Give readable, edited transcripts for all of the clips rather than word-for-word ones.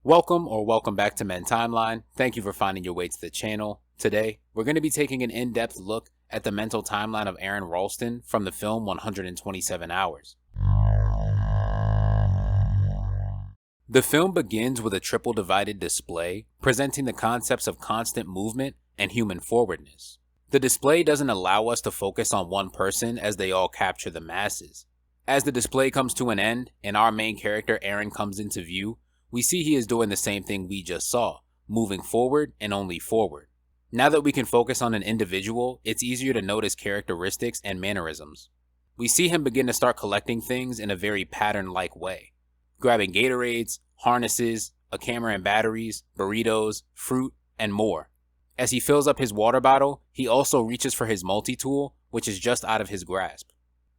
Welcome back to Men Timeline. Thank you for finding your way to the channel. Today, we're going to be taking an in-depth look at the mental timeline of Aron Ralston from the film 127 Hours. The film begins with a triple divided display presenting the concepts of constant movement and human forwardness. The display doesn't allow us to focus on one person as they all capture the masses. As the display comes to an end and our main character Aron comes into view, we see he is doing the same thing we just saw, moving forward and only forward. Now that we can focus on an individual, it's easier to notice characteristics and mannerisms. We see him begin to start collecting things in a very pattern-like way, grabbing Gatorades, harnesses, a camera and batteries, burritos, fruit, and more. As he fills up his water bottle, he also reaches for his multi-tool, which is just out of his grasp.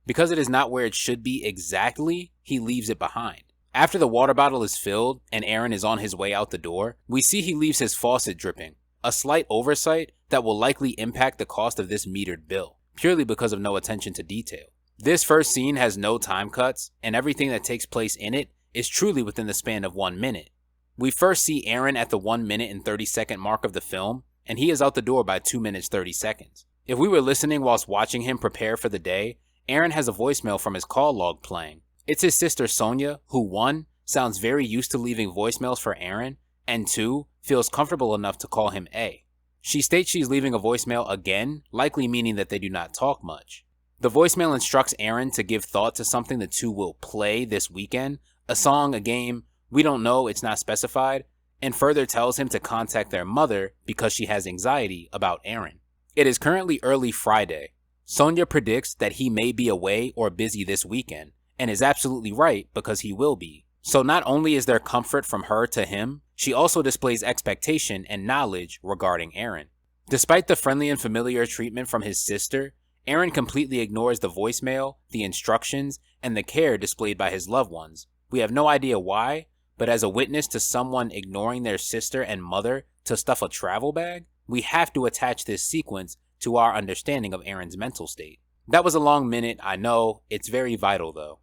Because it is not where it should be exactly, he leaves it behind. After the water bottle is filled and Aron is on his way out the door, we see he leaves his faucet dripping, a slight oversight that will likely impact the cost of this metered bill, purely because of no attention to detail. This first scene has no time cuts, and everything that takes place in it is truly within the span of 1 minute. We first see Aron at the 1 minute and 30-second mark of the film, and he is out the door by 2 minutes 30 seconds. If we were listening whilst watching him prepare for the day, Aron has a voicemail from his call log playing. It's his sister Sonia, who 1, sounds very used to leaving voicemails for Aron, and 2, feels comfortable enough to call him A. She states she's leaving a voicemail again, likely meaning that they do not talk much. The voicemail instructs Aron to give thought to something the two will play this weekend, a song, a game, we don't know, it's not specified, and further tells him to contact their mother because she has anxiety about Aron. It is currently early Friday. Sonia predicts that he may be away or busy this weekend, and is absolutely right because he will be. So not only is there comfort from her to him, she also displays expectation and knowledge regarding Aron. Despite the friendly and familiar treatment from his sister, Aron completely ignores the voicemail, the instructions, and the care displayed by his loved ones. We have no idea why, but as a witness to someone ignoring their sister and mother to stuff a travel bag, we have to attach this sequence to our understanding of Aron's mental state. That was a long minute, I know, it's very vital though.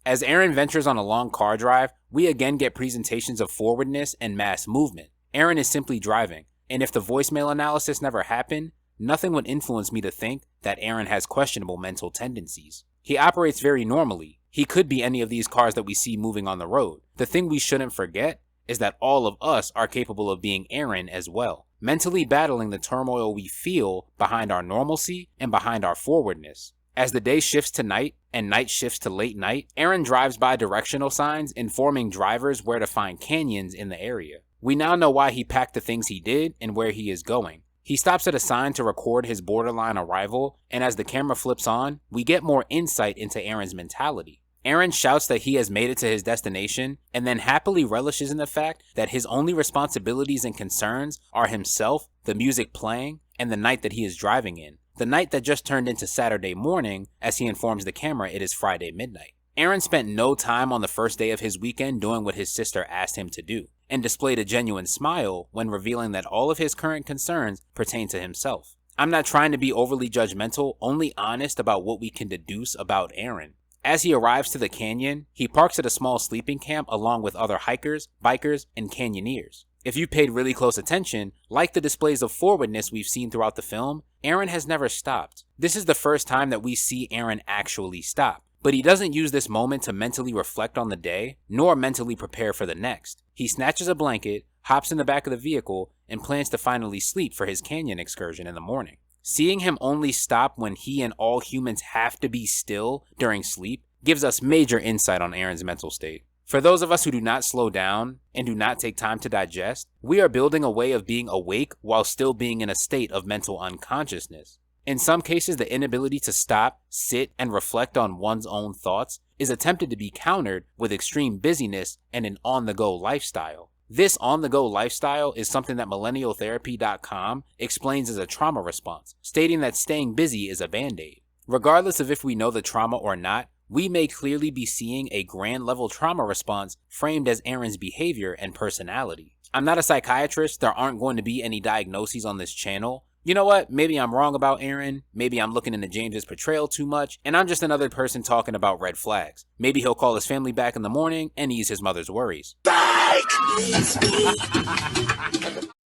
As Aron ventures on a long car drive, we again get presentations of forwardness and mass movement. Aron is simply driving, and if the voicemail analysis never happened, nothing would influence me to think that Aron has questionable mental tendencies. He operates very normally. He could be any of these cars that we see moving on the road. The thing we shouldn't forget is that all of us are capable of being Aron as well, mentally battling the turmoil we feel behind our normalcy and behind our forwardness. As the day shifts to night and night shifts to late night, Aron drives by directional signs informing drivers where to find canyons in the area. We now know why he packed the things he did and where he is going. He stops at a sign to record his borderline arrival, and as the camera flips on, we get more insight into Aron's mentality. Aron shouts that he has made it to his destination and then happily relishes in the fact that his only responsibilities and concerns are himself, the music playing, and the night that he is driving in. The night that just turned into Saturday morning as he informs the camera it is Friday midnight. Aron spent no time on the first day of his weekend doing what his sister asked him to do, and displayed a genuine smile when revealing that all of his current concerns pertain to himself. I'm not trying to be overly judgmental, only honest about what we can deduce about Aron. As he arrives to the canyon, he parks at a small sleeping camp along with other hikers, bikers, and canyoneers. If you paid really close attention, like the displays of forwardness we've seen throughout the film, Aron has never stopped. This is the first time that we see Aron actually stop. But he doesn't use this moment to mentally reflect on the day, nor mentally prepare for the next. He snatches a blanket, hops in the back of the vehicle, and plans to finally sleep for his canyon excursion in the morning. Seeing him only stop when he and all humans have to be still during sleep gives us major insight on Aron's mental state. For those of us who do not slow down and do not take time to digest, we are building a way of being awake while still being in a state of mental unconsciousness. In some cases, the inability to stop, sit, and reflect on one's own thoughts is attempted to be countered with extreme busyness and an on-the-go lifestyle. This on-the-go lifestyle is something that millennialtherapy.com explains as a trauma response, stating that staying busy is a band-aid. Regardless of if we know the trauma or not, we may clearly be seeing a grand level trauma response framed as Aron's behavior and personality. I'm not a psychiatrist, there aren't going to be any diagnoses on this channel, You know what, maybe I'm wrong about Aron, maybe I'm looking into James's portrayal too much, and I'm just another person talking about red flags. Maybe he'll call his family back in the morning and ease his mother's worries.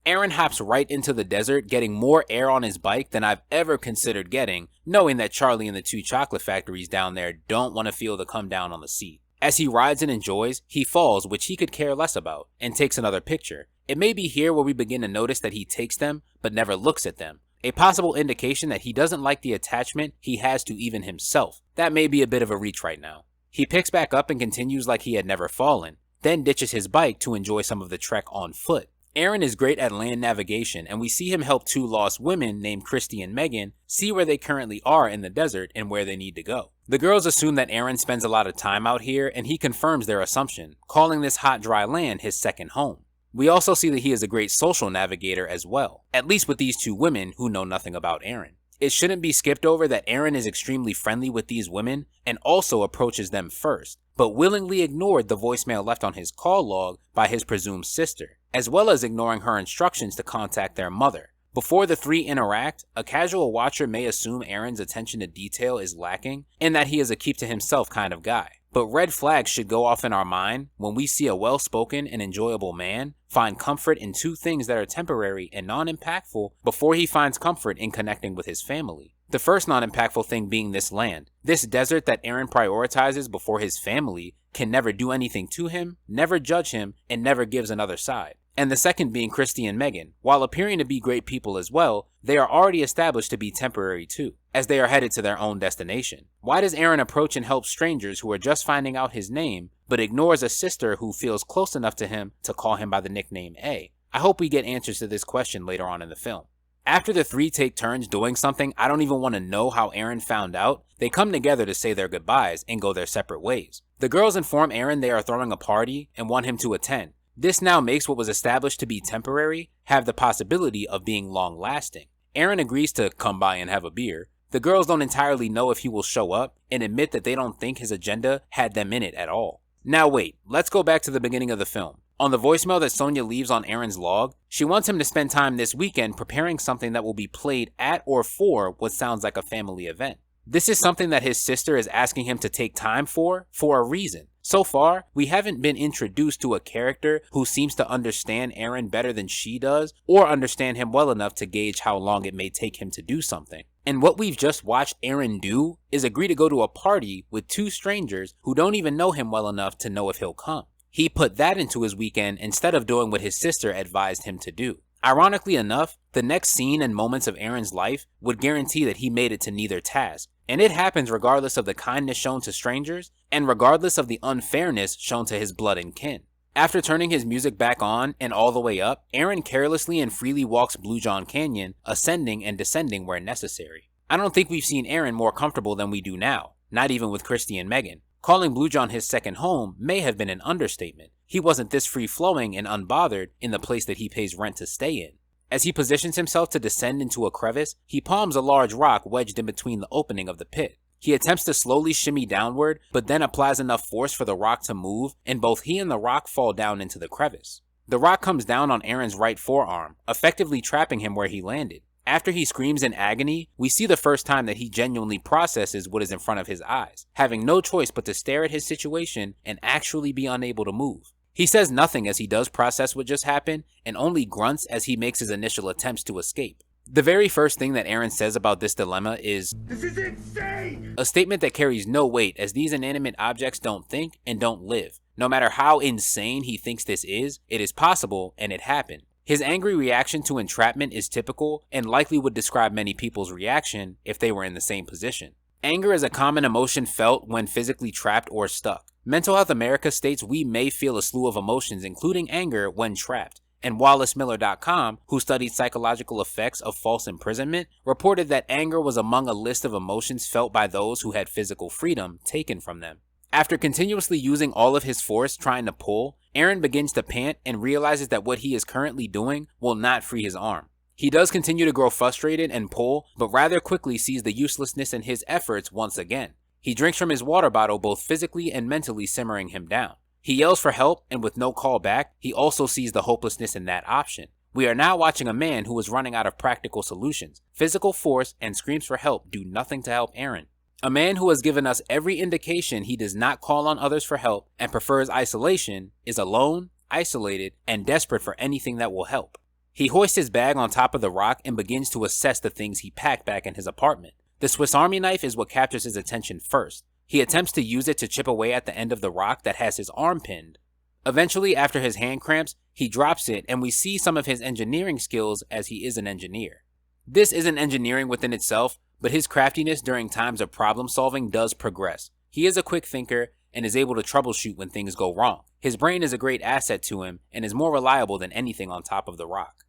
Aron hops right into the desert, getting more air on his bike than I've ever considered getting, knowing that Charlie and the two chocolate factories down there don't want to feel the come down on the seat. As he rides and enjoys, he falls, which he could care less about, and takes another picture. It may be here where we begin to notice that he takes them, but never looks at them. A possible indication that he doesn't like the attachment he has to even himself. That may be a bit of a reach right now. He picks back up and continues like he had never fallen, then ditches his bike to enjoy some of the trek on foot. Aron is great at land navigation, and we see him help two lost women named Christy and Megan see where they currently are in the desert and where they need to go. The girls assume that Aron spends a lot of time out here, and he confirms their assumption, calling this hot dry land his second home. We also see that he is a great social navigator as well, at least with these two women who know nothing about Aron. It shouldn't be skipped over that Aron is extremely friendly with these women and also approaches them first, but willingly ignored the voicemail left on his call log by his presumed sister, as well as ignoring her instructions to contact their mother. Before the three interact, a casual watcher may assume Aron's attention to detail is lacking and that he is a keep-to-himself kind of guy. But red flags should go off in our mind when we see a well-spoken and enjoyable man find comfort in two things that are temporary and non-impactful before he finds comfort in connecting with his family. The first non-impactful thing being this land. This desert that Aron prioritizes before his family can never do anything to him, never judge him, and never gives another side. And the second being Christy and Megan. While appearing to be great people as well, they are already established to be temporary too, as they are headed to their own destination. Why does Aron approach and help strangers who are just finding out his name, but ignores a sister who feels close enough to him to call him by the nickname A? I hope we get answers to this question later on in the film. After the three take turns doing something I don't even want to know how Aron found out, they come together to say their goodbyes and go their separate ways. The girls inform Aron they are throwing a party and want him to attend. This now makes what was established to be temporary have the possibility of being long-lasting. Aron agrees to come by and have a beer. The girls don't entirely know if he will show up and admit that they don't think his agenda had them in it at all. Now wait, let's go back to the beginning of the film. On the voicemail that Sonia leaves on Aron's log, she wants him to spend time this weekend preparing something that will be played at or for what sounds like a family event. This is something that his sister is asking him to take time for a reason. So far, we haven't been introduced to a character who seems to understand Aron better than she does, or understand him well enough to gauge how long it may take him to do something. And what we've just watched Aron do is agree to go to a party with two strangers who don't even know him well enough to know if he'll come. He put that into his weekend instead of doing what his sister advised him to do. Ironically enough, the next scene and moments of Aron's life would guarantee that he made it to neither task, and it happens regardless of the kindness shown to strangers, and regardless of the unfairness shown to his blood and kin. After turning his music back on and all the way up, Aron carelessly and freely walks Blue John Canyon, ascending and descending where necessary. I don't think we've seen Aron more comfortable than we do now, not even with Christy and Megan. Calling Blue John his second home may have been an understatement. He wasn't this free-flowing and unbothered in the place that he pays rent to stay in. As he positions himself to descend into a crevice, he palms a large rock wedged in between the opening of the pit. He attempts to slowly shimmy downward, but then applies enough force for the rock to move, and both he and the rock fall down into the crevice. The rock comes down on Aron's right forearm, effectively trapping him where he landed. After he screams in agony, we see the first time that he genuinely processes what is in front of his eyes, having no choice but to stare at his situation and actually be unable to move. He says nothing as he does process what just happened, and only grunts as he makes his initial attempts to escape. The very first thing that Aron says about this dilemma is, "This is insane!" A statement that carries no weight as these inanimate objects don't think and don't live. No matter how insane he thinks this is, it is possible and it happened. His angry reaction to entrapment is typical and likely would describe many people's reaction if they were in the same position. Anger is a common emotion felt when physically trapped or stuck. Mental Health America states we may feel a slew of emotions including anger when trapped. And WallaceMiller.com, who studied psychological effects of false imprisonment, reported that anger was among a list of emotions felt by those who had physical freedom taken from them. After continuously using all of his force trying to pull, Aron begins to pant and realizes that what he is currently doing will not free his arm. He does continue to grow frustrated and pull, but rather quickly sees the uselessness in his efforts once again. He drinks from his water bottle, both physically and mentally simmering him down. He yells for help, and with no call back, he also sees the hopelessness in that option. We are now watching a man who is running out of practical solutions. Physical force and screams for help do nothing to help Aron. A man who has given us every indication he does not call on others for help and prefers isolation is alone, isolated, and desperate for anything that will help. He hoists his bag on top of the rock and begins to assess the things he packed back in his apartment. The Swiss Army knife is what captures his attention first. He attempts to use it to chip away at the end of the rock that has his arm pinned. Eventually, after his hand cramps, he drops it and we see some of his engineering skills as he is an engineer. This isn't engineering within itself, but his craftiness during times of problem solving does progress. He is a quick thinker and is able to troubleshoot when things go wrong. His brain is a great asset to him and is more reliable than anything on top of the rock.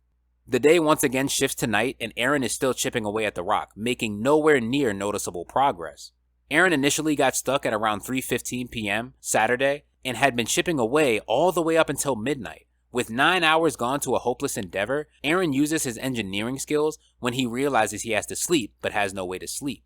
The day once again shifts to night and Aron is still chipping away at the rock, making nowhere near noticeable progress. Aron initially got stuck at around 3:15 p.m. Saturday and had been chipping away all the way up until midnight. With 9 hours gone to a hopeless endeavor, Aron uses his engineering skills when he realizes he has to sleep but has no way to sleep.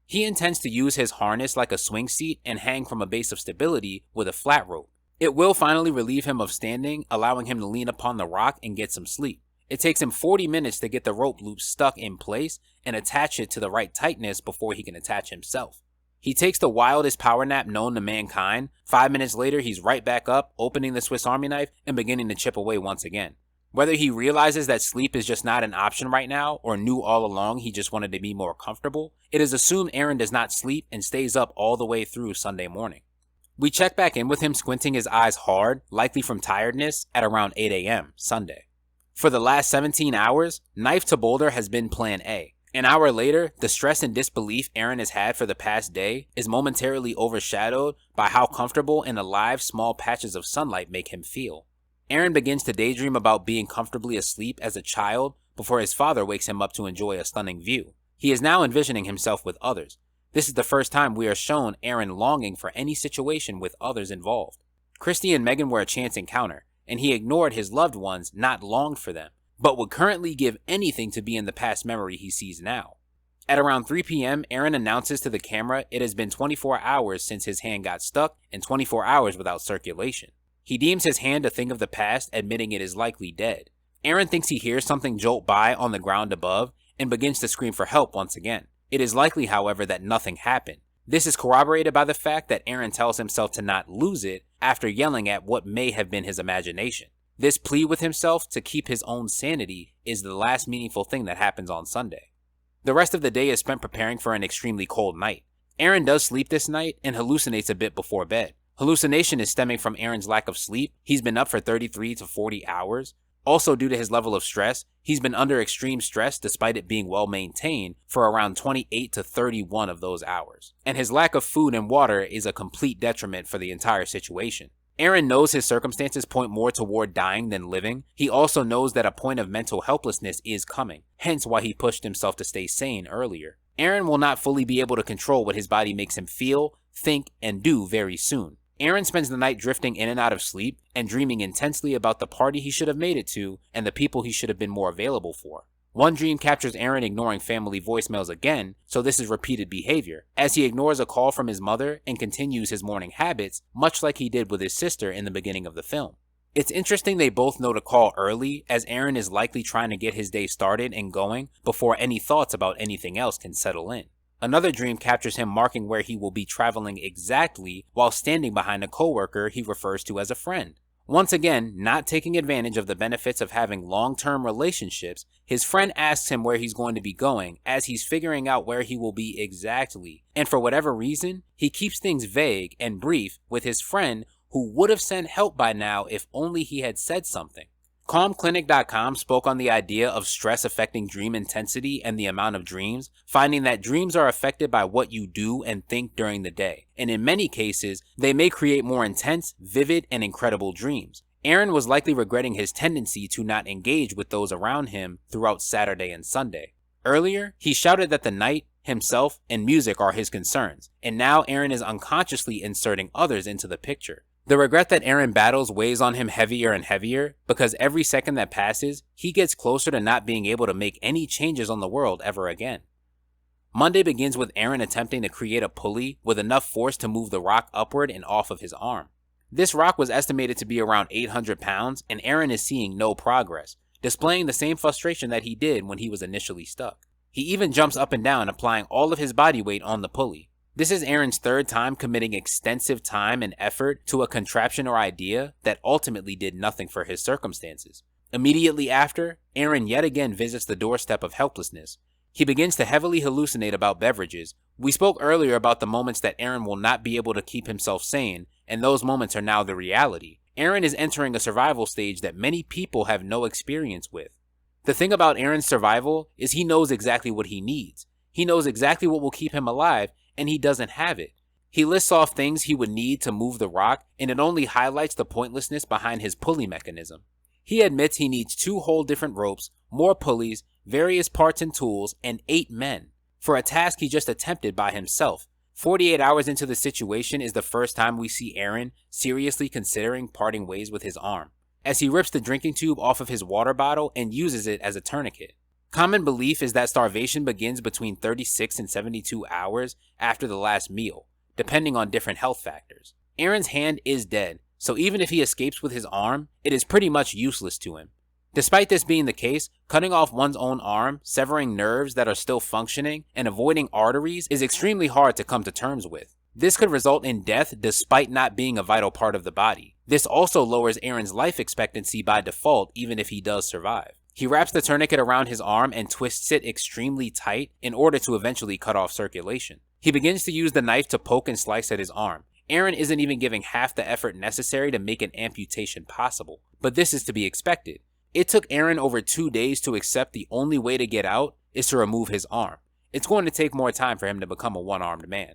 He intends to use his harness like a swing seat and hang from a base of stability with a flat rope. It will finally relieve him of standing, allowing him to lean upon the rock and get some sleep. It takes him 40 minutes to get the rope loop stuck in place and attach it to the right tightness before he can attach himself. He takes the wildest power nap known to mankind. 5 minutes later, he's right back up, opening the Swiss Army knife and beginning to chip away once again. Whether he realizes that sleep is just not an option right now, or knew all along he just wanted to be more comfortable, it is assumed Aron does not sleep and stays up all the way through Sunday morning. We check back in with him squinting his eyes hard, likely from tiredness, at around 8 a.m. Sunday. For the last 17 hours, knife to boulder has been plan A. An hour later, the stress and disbelief Aron has had for the past day is momentarily overshadowed by how comfortable and alive small patches of sunlight make him feel. Aron begins to daydream about being comfortably asleep as a child before his father wakes him up to enjoy a stunning view. He is now envisioning himself with others. This is the first time we are shown Aron longing for any situation with others involved. Christy and Megan were a chance encounter, and he ignored his loved ones, not longed for them, but would currently give anything to be in the past memory he sees now. At around 3 p.m., Aron announces to the camera it has been 24 hours since his hand got stuck and 24 hours without circulation. He deems his hand a thing of the past, admitting it is likely dead. Aron thinks he hears something jolt by on the ground above and begins to scream for help once again. It is likely, however, that nothing happened. This is corroborated by the fact that Aron tells himself to not lose it after yelling at what may have been his imagination. This plea with himself to keep his own sanity is the last meaningful thing that happens on Sunday. The rest of the day is spent preparing for an extremely cold night. Aron does sleep this night and hallucinates a bit before bed. Hallucination is stemming from Aron's lack of sleep. He's been up for 33 to 40 hours. Also, due to his level of stress, he's been under extreme stress despite it being well maintained for around 28 to 31 of those hours. And his lack of food and water is a complete detriment for the entire situation. Aron knows his circumstances point more toward dying than living. He also knows that a point of mental helplessness is coming, hence why he pushed himself to stay sane earlier. Aron will not fully be able to control what his body makes him feel, think, and do very soon. Aron spends the night drifting in and out of sleep and dreaming intensely about the party he should have made it to and the people he should have been more available for. One dream captures Aron ignoring family voicemails again, so this is repeated behavior, as he ignores a call from his mother and continues his morning habits, much like he did with his sister in the beginning of the film. It's interesting they both know to call early, as Aron is likely trying to get his day started and going before any thoughts about anything else can settle in. Another dream captures him marking where he will be traveling exactly while standing behind a coworker he refers to as a friend. Once again, not taking advantage of the benefits of having long-term relationships, his friend asks him where he's going to be going as he's figuring out where he will be exactly, and for whatever reason, he keeps things vague and brief with his friend who would have sent help by now if only he had said something. CalmClinic.com spoke on the idea of stress affecting dream intensity and the amount of dreams, finding that dreams are affected by what you do and think during the day, and in many cases, they may create more intense, vivid, and incredible dreams. Aron was likely regretting his tendency to not engage with those around him throughout Saturday and Sunday. Earlier, he shouted that the night, himself, and music are his concerns, and now Aron is unconsciously inserting others into the picture. The regret that Aron battles weighs on him heavier and heavier because every second that passes, he gets closer to not being able to make any changes on the world ever again. Monday begins with Aron attempting to create a pulley with enough force to move the rock upward and off of his arm. This rock was estimated to be around 800 pounds and Aron is seeing no progress. displaying the same frustration that he did when he was initially stuck. He even jumps up and down, applying all of his body weight on the pulley. This is Aron's third time committing extensive time and effort to a contraption or idea that ultimately did nothing for his circumstances. Immediately after, Aron yet again visits the doorstep of helplessness. He begins to heavily hallucinate about beverages. We spoke earlier about the moments that Aron will not be able to keep himself sane, and those moments are now the reality. Aron is entering a survival stage that many people have no experience with. The thing about Aron's survival is he knows exactly what he needs. He knows exactly what will keep him alive, and he doesn't have it. He lists off things he would need to move the rock, and it only highlights the pointlessness behind his pulley mechanism. He admits he needs 2 whole different ropes, more pulleys, various parts and tools, and 8 men, for a task he just attempted by himself. 48 hours into the situation is the first time we see Aron seriously considering parting ways with his arm, as he rips the drinking tube off of his water bottle and uses it as a tourniquet. Common belief is that starvation begins between 36 and 72 hours after the last meal, depending on different health factors. Aron's hand is dead, so even if he escapes with his arm, it is pretty much useless to him. Despite this being the case, cutting off one's own arm, severing nerves that are still functioning, and avoiding arteries is extremely hard to come to terms with. This could result in death despite not being a vital part of the body. This also lowers Aron's life expectancy by default even if he does survive. He wraps the tourniquet around his arm and twists it extremely tight in order to eventually cut off circulation. He begins to use the knife to poke and slice at his arm. Aron isn't even giving half the effort necessary to make an amputation possible, but this is to be expected. It took Aron over 2 days to accept the only way to get out is to remove his arm. It's going to take more time for him to become a one-armed man.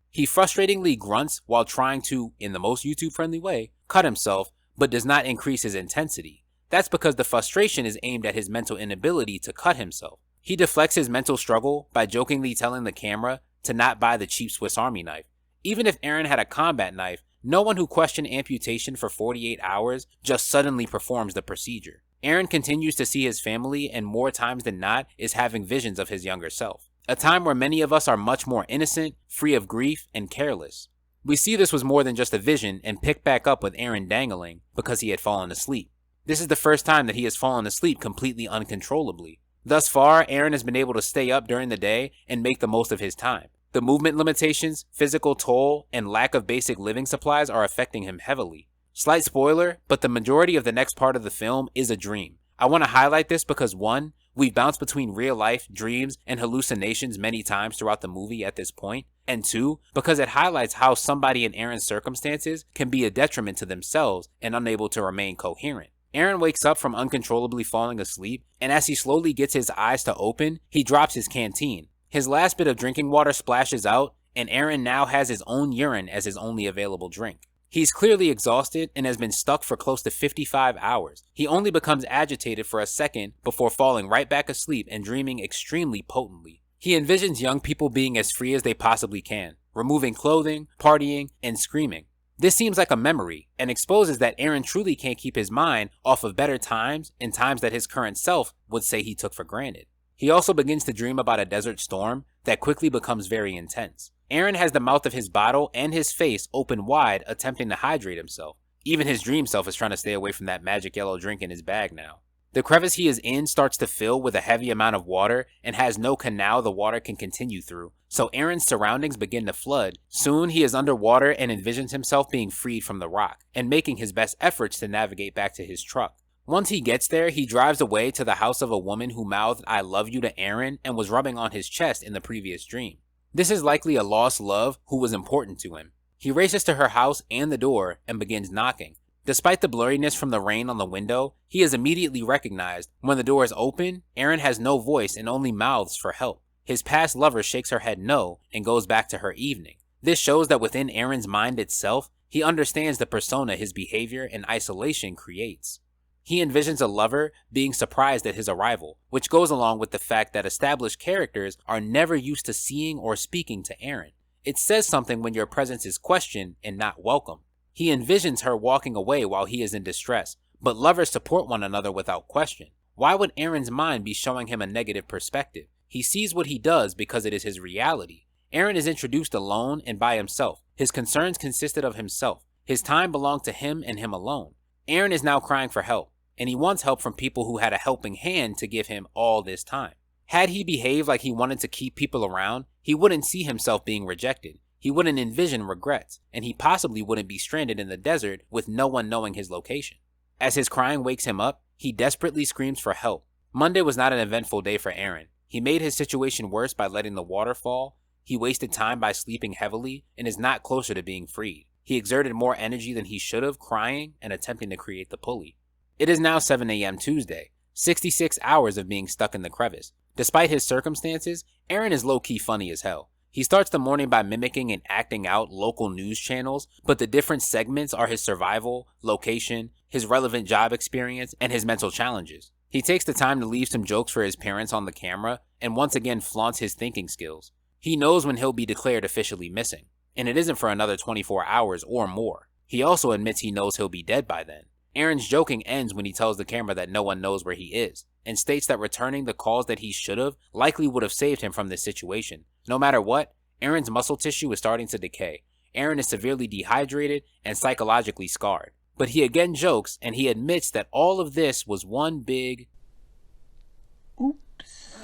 He frustratingly grunts while trying to, in the most YouTube-friendly way, cut himself, but does not increase his intensity. That's because the frustration is aimed at his mental inability to cut himself. He deflects his mental struggle by jokingly telling the camera to not buy the cheap Swiss Army knife. Even if Aron had a combat knife, no one who questioned amputation for 48 hours just suddenly performs the procedure. Aron continues to see his family and more times than not is having visions of his younger self. A time where many of us are much more innocent, free of grief, and careless. We see this was more than just a vision and pick back up with Aron dangling because he had fallen asleep. This is the first time that he has fallen asleep completely uncontrollably. Thus far, Aron has been able to stay up during the day and make the most of his time. The movement limitations, physical toll, and lack of basic living supplies are affecting him heavily. Slight spoiler, but the majority of the next part of the film is a dream. I want to highlight this because 1, we've bounced between real life, dreams, and hallucinations many times throughout the movie at this point, and 2, because it highlights how somebody in Aron's circumstances can be a detriment to themselves and unable to remain coherent. Aron wakes up from uncontrollably falling asleep, and as he slowly gets his eyes to open, he drops his canteen. His last bit of drinking water splashes out, and Aron now has his own urine as his only available drink. He's clearly exhausted and has been stuck for close to 55 hours. He only becomes agitated for a second before falling right back asleep and dreaming extremely potently. He envisions young people being as free as they possibly can, removing clothing, partying, and screaming. This seems like a memory and exposes that Aron truly can't keep his mind off of better times and times that his current self would say he took for granted. He also begins to dream about a desert storm that quickly becomes very intense. Aron has the mouth of his bottle and his face open wide, attempting to hydrate himself. Even his dream self is trying to stay away from that magic yellow drink in his bag now. The crevice he is in starts to fill with a heavy amount of water and has no canal the water can continue through, so Aron's surroundings begin to flood. Soon he is underwater and envisions himself being freed from the rock, and making his best efforts to navigate back to his truck. Once he gets there, he drives away to the house of a woman who mouthed "I love you" to Aron and was rubbing on his chest in the previous dream. This is likely a lost love who was important to him. He races to her house and the door and begins knocking. Despite the blurriness from the rain on the window, he is immediately recognized. When the door is open, Aron has no voice and only mouths for help. His past lover shakes her head no and goes back to her evening. This shows that within Aron's mind itself, he understands the persona his behavior and isolation creates. He envisions a lover being surprised at his arrival, which goes along with the fact that established characters are never used to seeing or speaking to Aron. It says something when your presence is questioned and not welcome. He envisions her walking away while he is in distress, but lovers support one another without question. Why would Aron's mind be showing him a negative perspective? He sees what he does because it is his reality. Aron is introduced alone and by himself. His concerns consisted of himself. His time belonged to him and him alone. Aron is now crying for help. and he wants help from people who had a helping hand to give him all this time. Had he behaved like he wanted to keep people around, he wouldn't see himself being rejected, he wouldn't envision regrets, and he possibly wouldn't be stranded in the desert with no one knowing his location. As his crying wakes him up, he desperately screams for help. Monday was not an eventful day for Aron. He made his situation worse by letting the water fall, he wasted time by sleeping heavily, and is not closer to being freed. He exerted more energy than he should have, crying and attempting to create the pulley. It is now 7 a.m. Tuesday, 66 hours of being stuck in the crevice. Despite his circumstances, Aron is low-key funny as hell. He starts the morning by mimicking and acting out local news channels, but the different segments are his survival, location, his relevant job experience, and his mental challenges. He takes the time to leave some jokes for his parents on the camera, and once again flaunts his thinking skills. He knows when he'll be declared officially missing, and it isn't for another 24 hours or more. He also admits he knows he'll be dead by then. Aron's joking ends when he tells the camera that no one knows where he is, and states that returning the calls that he should have likely would have saved him from this situation. No matter what, Aron's muscle tissue is starting to decay. Aron is severely dehydrated and psychologically scarred. But he again jokes, and he admits that all of this was one big oops.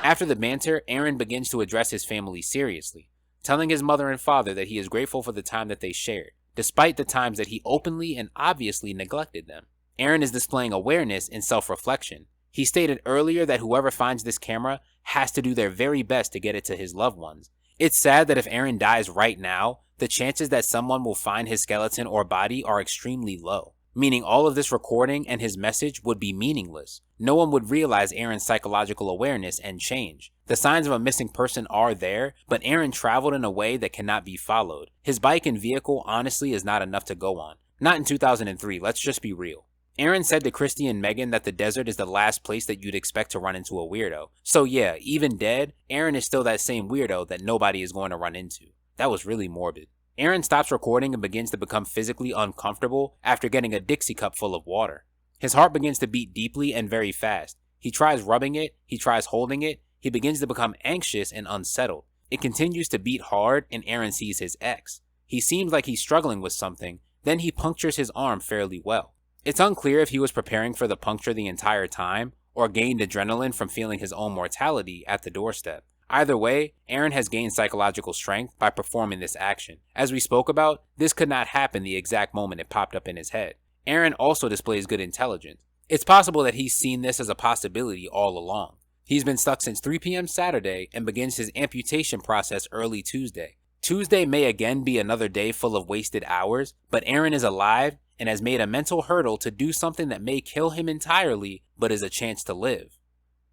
After the banter, Aron begins to address his family seriously, telling his mother and father that he is grateful for the time that they shared, despite the times that he openly and obviously neglected them. Aron is displaying awareness and self-reflection. He stated earlier that whoever finds this camera has to do their very best to get it to his loved ones. It's sad that if Aron dies right now, the chances that someone will find his skeleton or body are extremely low, meaning all of this recording and his message would be meaningless. No one would realize Aron's psychological awareness and change. The signs of a missing person are there, but Aron traveled in a way that cannot be followed. His bike and vehicle honestly is not enough to go on. Not in 2003, let's just be real. Aron said to Christy and Megan that the desert is the last place that you'd expect to run into a weirdo. So yeah, even dead, Aron is still that same weirdo that nobody is going to run into. That was really morbid. Aron stops recording and begins to become physically uncomfortable after getting a Dixie cup full of water. His heart begins to beat deeply and very fast. He tries rubbing it, he tries holding it, he begins to become anxious and unsettled. It continues to beat hard and Aron sees his ex. He seems like he's struggling with something, then he punctures his arm fairly well. It's unclear if he was preparing for the puncture the entire time, or gained adrenaline from feeling his own mortality at the doorstep. Either way, Aron has gained psychological strength by performing this action. As we spoke about, this could not happen the exact moment it popped up in his head. Aron also displays good intelligence. It's possible that he's seen this as a possibility all along. He's been stuck since 3 p.m. Saturday and begins his amputation process early Tuesday. Tuesday may again be another day full of wasted hours, but Aron is alive and has made a mental hurdle to do something that may kill him entirely, but is a chance to live.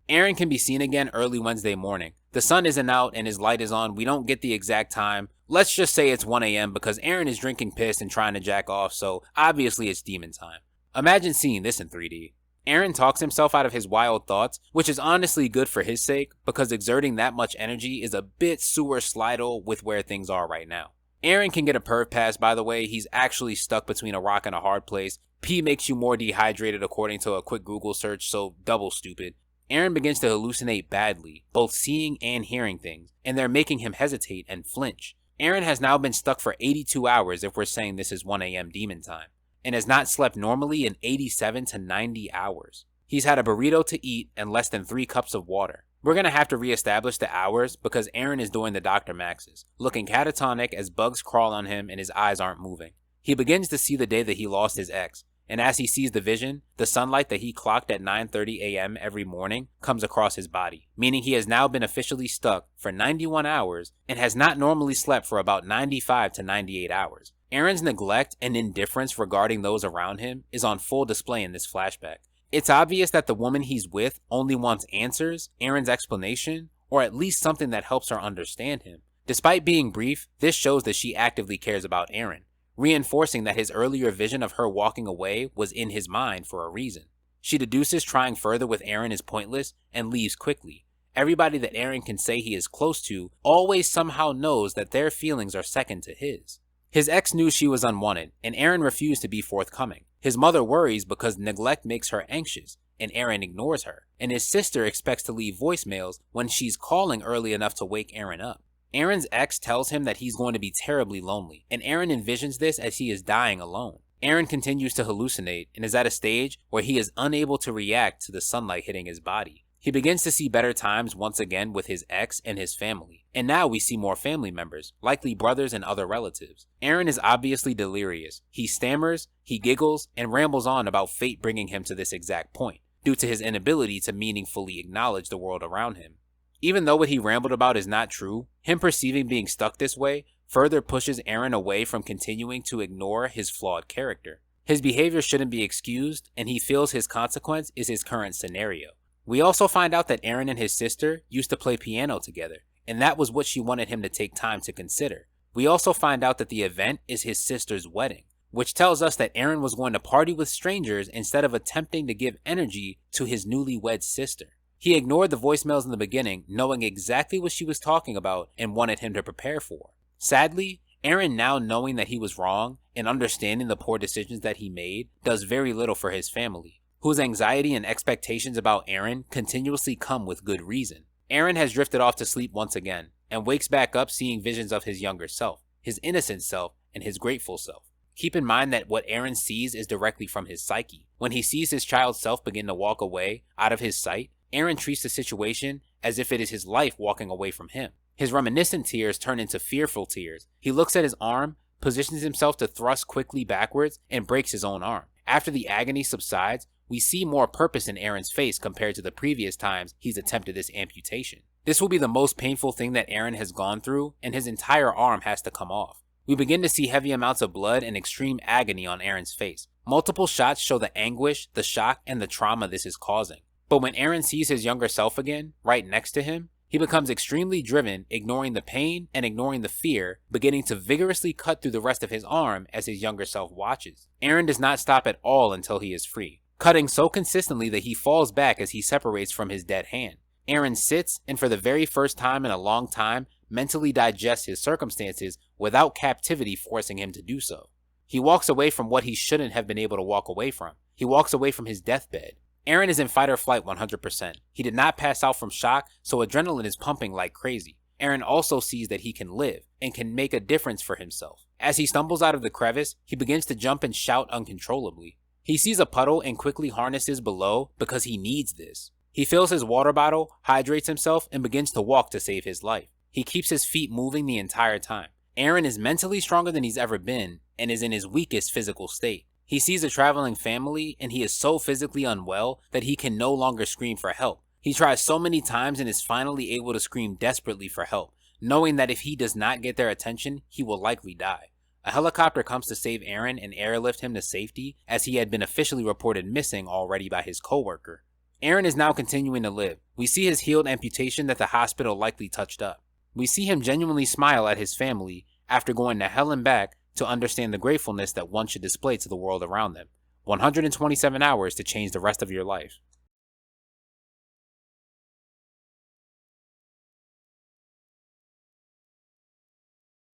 Aron can be seen again early Wednesday morning. The sun isn't out and his light is on. We don't get the exact time. Let's just say it's 1 a.m. because Aron is drinking piss and trying to jack off, so obviously it's demon time. Imagine seeing this in 3D. Aron talks himself out of his wild thoughts, which is honestly good for his sake, because exerting that much energy is a bit sewer slidal with where things are right now. Aron can get a perv pass, by the way. He's actually stuck between a rock and a hard place. Pee makes you more dehydrated according to a quick Google search, so double stupid. Aron begins to hallucinate badly, both seeing and hearing things, and they're making him hesitate and flinch. Aron has now been stuck for 82 hours if we're saying this is 1 a.m. demon time, and has not slept normally in 87 to 90 hours. He's had a burrito to eat and less than 3 cups of water. We're going to have to reestablish the hours because Aron is doing the Dr. Max's, looking catatonic as bugs crawl on him and his eyes aren't moving. He begins to see the day that he lost his ex, and as he sees the vision, the sunlight that he clocked at 9:30 a.m. every morning comes across his body, meaning he has now been officially stuck for 91 hours and has not normally slept for about 95 to 98 hours. Aron's neglect and indifference regarding those around him is on full display in this flashback. It's obvious that the woman he's with only wants answers, Aron's explanation, or at least something that helps her understand him. Despite being brief, this shows that she actively cares about Aron, reinforcing that his earlier vision of her walking away was in his mind for a reason. She deduces trying further with Aron is pointless and leaves quickly. Everybody that Aron can say he is close to always somehow knows that their feelings are second to his. His ex knew she was unwanted, and Aron refused to be forthcoming. His mother worries because neglect makes her anxious, and Aron ignores her, and his sister expects to leave voicemails when she's calling early enough to wake Aron up. Aron's ex tells him that he's going to be terribly lonely, and Aron envisions this as he is dying alone. Aron continues to hallucinate and is at a stage where he is unable to react to the sunlight hitting his body. He begins to see better times once again with his ex and his family, and now we see more family members, likely brothers and other relatives. Aron is obviously delirious. He stammers, he giggles, and rambles on about fate bringing him to this exact point, due to his inability to meaningfully acknowledge the world around him. Even though what he rambled about is not true, him perceiving being stuck this way further pushes Aron away from continuing to ignore his flawed character. His behavior shouldn't be excused, and he feels his consequence is his current scenario. We also find out that Aron and his sister used to play piano together, and that was what she wanted him to take time to consider. We also find out that the event is his sister's wedding, which tells us that Aron was going to party with strangers instead of attempting to give energy to his newlywed sister. He ignored the voicemails in the beginning, knowing exactly what she was talking about and wanted him to prepare for. Sadly, Aron, now knowing that he was wrong and understanding the poor decisions that he made, does very little for his family, whose anxiety and expectations about Aron continuously come with good reason. Aron has drifted off to sleep once again, and wakes back up seeing visions of his younger self, his innocent self, and his grateful self. Keep in mind that what Aron sees is directly from his psyche. When he sees his child self begin to walk away out of his sight, Aron treats the situation as if it is his life walking away from him. His reminiscent tears turn into fearful tears. He looks at his arm, positions himself to thrust quickly backwards, and breaks his own arm. After the agony subsides, we see more purpose in Aron's face compared to the previous times he's attempted this amputation. This will be the most painful thing that Aron has gone through, and his entire arm has to come off. We begin to see heavy amounts of blood and extreme agony on Aron's face. Multiple shots show the anguish, the shock, and the trauma this is causing. But when Aron sees his younger self again, right next to him, he becomes extremely driven, ignoring the pain and ignoring the fear, beginning to vigorously cut through the rest of his arm as his younger self watches. Aron does not stop at all until he is free, cutting so consistently that he falls back as he separates from his dead hand. Aron sits and for the very first time in a long time mentally digests his circumstances without captivity forcing him to do so. He walks away from what he shouldn't have been able to walk away from. He walks away from his deathbed. Aron is in fight or flight 100%. He did not pass out from shock, so adrenaline is pumping like crazy. Aron also sees that he can live and can make a difference for himself. As he stumbles out of the crevice, he begins to jump and shout uncontrollably. He sees a puddle and quickly harnesses below because he needs this. He fills his water bottle, hydrates himself, and begins to walk to save his life. He keeps his feet moving the entire time. Aron is mentally stronger than he's ever been and is in his weakest physical state. He sees a traveling family and he is so physically unwell that he can no longer scream for help. He tries so many times and is finally able to scream desperately for help, knowing that if he does not get their attention, he will likely die. A helicopter comes to save Aron and airlift him to safety as he had been officially reported missing already by his coworker. Aron is now continuing to live. We see his healed amputation that the hospital likely touched up. We see him genuinely smile at his family after going to hell and back to understand the gratefulness that one should display to the world around them. 127 hours to change the rest of your life.